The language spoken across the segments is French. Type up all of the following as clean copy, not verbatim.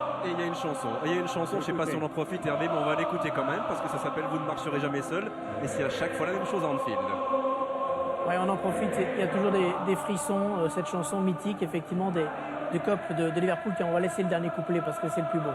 Et il y a une chanson, je ne sais pas si on en profite Hervé, mais on va l'écouter quand même parce que ça s'appelle Vous ne marcherez jamais seul et c'est à chaque fois la même chose à Anfield. Ouais, on en profite, il y a toujours des frissons, cette chanson mythique effectivement du COP de Liverpool. On va laisser le dernier couplet parce que c'est le plus beau.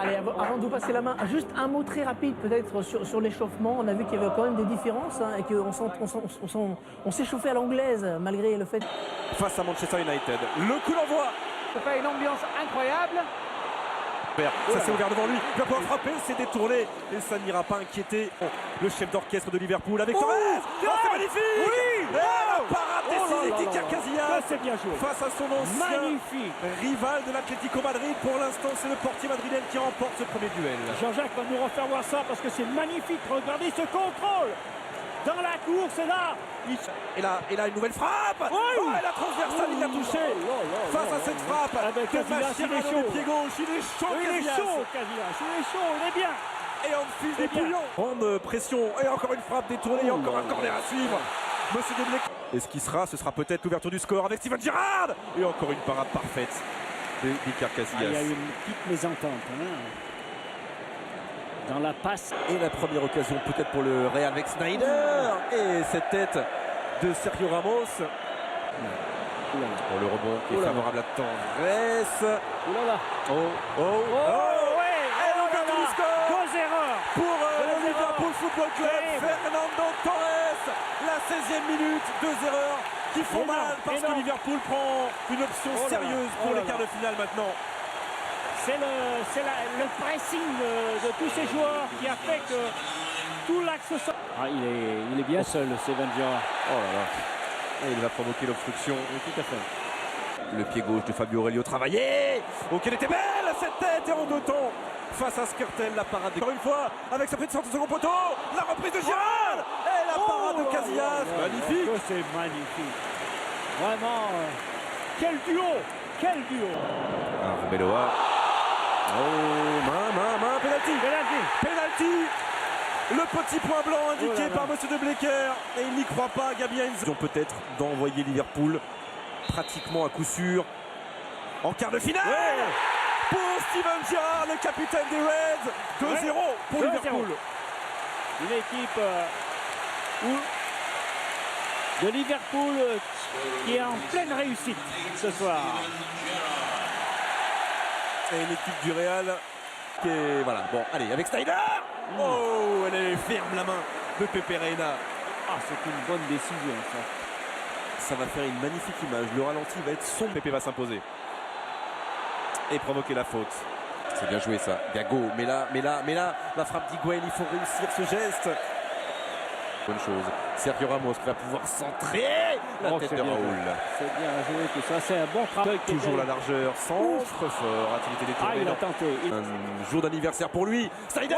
Allez, avant de vous passer la main, juste un mot très rapide peut-être sur l'échauffement. On a vu qu'il y avait quand même des différences et qu'on s'échauffait à l'anglaise malgré le fait... Face à Manchester United, le coup d'envoi. C'est pas une ambiance incroyable. Ça s'est ouvert devant lui, il va pouvoir frapper, c'est détourné et ça n'ira pas inquiéter le chef d'orchestre de Liverpool avec Torres. C'est magnifique. Oui. La parade décisive d'Iker Casillas. C'est bien joué. Face à son ancien Magnifique. rival de l'Atlético Madrid. Pour l'instant, c'est le portier madrilène qui remporte ce premier duel. Jean-Jacques va nous refaire voir ça parce que c'est magnifique. Regardez ce contrôle. Dans la course, et là. Et là, une nouvelle frappe. Oui. Oh, et la transversale, il a touché. Face à cette frappe de Mascherano au pied gauche, il est chaud. Il est chaud, Casillas. Il est chaud, il est bien. Et en fil des bouillons. Grande pression. Et encore une frappe détournée. Et encore un corner à suivre. Monsieur Deblé. Et ce qui sera, ce sera peut-être l'ouverture du score avec Steven Gerrard. Et encore une parade parfaite d'Iker Casillas. Il y a une petite mésentente. Dans la passe. Et la première occasion peut-être pour le Real avec Sneijder. Et cette tête de Sergio Ramos. Pour le rebond qui est favorable à Torres. Deux erreurs pour le Liverpool Football Club. Fernando Torres, la 16e minute, 2 erreurs qui font mal parce que Liverpool prend une option sérieuse pour les quarts de finale maintenant. C'est le pressing de tous ces joueurs qui a fait que tout l'axe... il est bien seul, Steven Gerrard. Oh là là. Et il va provoquer l'obstruction. Oui, tout à fait. Le pied gauche de Fabio Aurelio travaillé. Oh, quelle était belle cette tête et en deux temps. Face à Skrtel, la parade encore une fois avec sa prise de second poteau. La reprise de Gerrard. Et la parade de Casillas. Magnifique. C'est magnifique. Vraiment. Quel duo. Quel duo. Arbeloa. Oh, main, penalty. Le petit point blanc indiqué par Monsieur De Blecker. Et il n'y croit pas, Gabi Heinze. Peut-être d'envoyer Liverpool pratiquement à coup sûr en quart de finale. Pour Steven Gerrard, le capitaine des Reds. 2-0 pour Liverpool. Une équipe de Liverpool qui est en pleine réussite ce soir. Et une équipe du Real qui est... Voilà, bon, allez, avec Sneijder. Oh, elle est ferme la main de Pepe Reina. Ah, c'est une bonne décision, ça. Ça va faire une magnifique image. Le ralenti va être sombre. Pepe va s'imposer. Et provoquer la faute. C'est bien joué ça. Gago, mais là, la frappe d'Higuaín, il faut réussir ce geste. Bonne chose. Sergio Ramos qui va pouvoir centrer la tête de Raoul. C'est bien joué tout ça, c'est un bon travail. Toujours la largeur, centre fort, a-t-il été détourné? Il a tenté. Un jour d'anniversaire pour lui. Sneijder.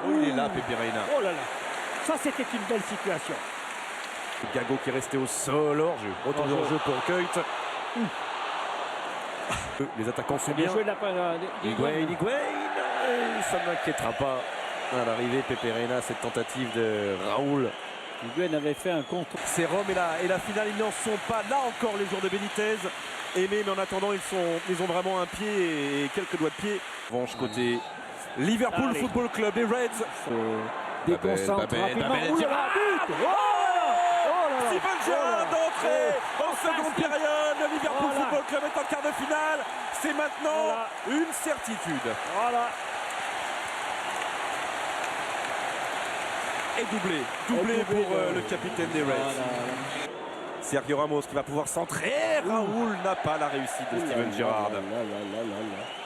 Oh, il est là, Pepe Reina. Oh là là, ça c'était une belle situation. Gago qui est resté au sol, hors-jeu. Retour de jeu pour Kuyt. Les attaquants sont bien. Joué de la Higuaín, ça ne m'inquiétera pas. À l'arrivée, Pepe Reina, cette tentative de Raoul. Higuaín avait fait un contre. C'est Rome et la finale, ils n'en sont pas là encore les joueurs de Benitez. Mais en attendant, ils ont vraiment un pied et quelques doigts de pied. Revanche côté Liverpool Football Club, les Reds. Déconcentre rapidement. Steven Gerrard d'entrée en seconde période. Le Liverpool Football Club est en quart de finale. C'est maintenant une certitude. Voilà. Et doublé pour le capitaine des Reds. Sergio Ramos qui va pouvoir centrer. Raoul n'a pas la réussite de Steven Gerrard.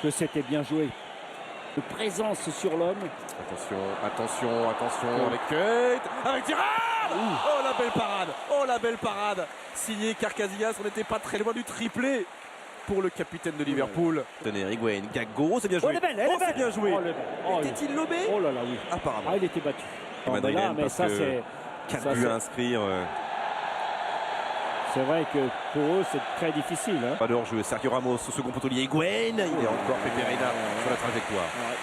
Que c'était bien joué. De présence sur l'homme. Attention avec Kuyt, avec Gerrard. Oh la belle parade. Signé Iker Casillas, on n'était pas très loin du triplé pour le capitaine de Liverpool. Tenez, Higuaín, Gago, c'est bien joué. C'est bien joué. Était-il lobé? Oh là là, oui. Apparemment. Il était battu. Madrilène, mais parce ça que c'est 4 buts à inscrire. C'est vrai que pour eux, c'est très difficile. Hein. Pas de hors-jeu. Sergio Ramos au second poteau lié. Higuaín. Il est encore Pepe Reina sur la trajectoire. Ouais.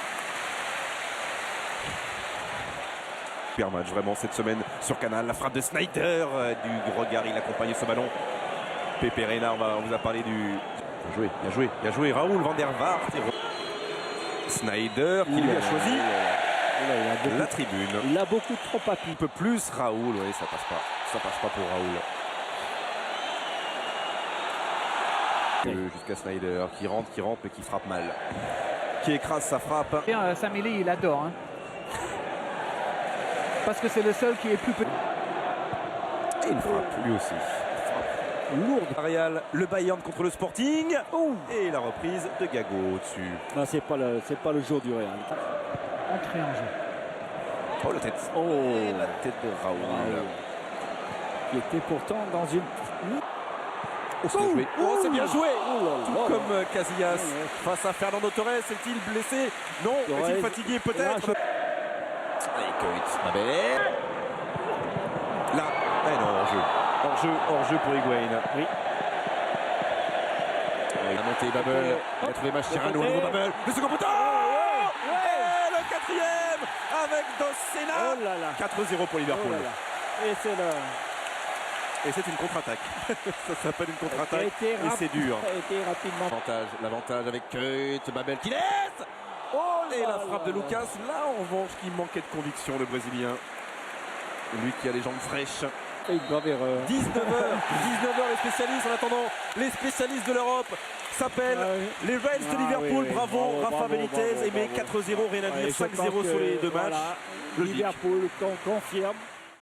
Super match vraiment cette semaine sur Canal. La frappe de Snyder. Du regard, il accompagne ce ballon. Pepe Reina, on vous a parlé du... Bien joué, bien joué, bien joué. Raoul van der Vaart. Snyder qui lui a choisi la tribune. Il a beaucoup trop Un appuyé. peu plus Raoul. Oui, ça passe pas. Ça passe pas pour Raoul. Jusqu'à Snyder qui rentre mais qui frappe mal. Qui écrase sa frappe. Samili, il adore. Hein. Parce que c'est le seul qui est plus petit. Et il frappe lui aussi. Lourde. Real, le Bayern contre le Sporting. Et la reprise de Gago au-dessus. Non, c'est pas le jour du Real. Entrée en jeu. Oh la tête. Et la tête de Raoul. Qui était pourtant dans une... Oh, c'est bien joué. Oh, c'est bien joué. Tout là. comme Casillas face à Fernando Torres. Est-il blessé? Non. Est-il fatigué? Peut-être. Et Coit, Mabel. Là. Eh non, hors-jeu pour Higuaín. Oui. Il a monté Babel. Il a trouvé Mascherano au nouveau Babel. Le second poteau. Et le quatrième avec Dos Sena. Oh là là. 4-0 pour Liverpool. Oh là là. Et c'est le... Et c'est une contre-attaque. Ça s'appelle une contre-attaque. Et c'est dur. Ça a été rapidement. L'avantage avec Coit, Babel qui laisse. Et la frappe de Lucas. Là, en revanche, qui manquait de conviction, le Brésilien. Lui qui a les jambes fraîches. Et une grave erreur. 19h les spécialistes. En attendant, les spécialistes de l'Europe s'appellent les Reds de Liverpool. Bravo, Rafa Benitez. Et mais 4-0, rien à dire. 5-0 sur les deux matchs. Voilà. Liverpool confirme.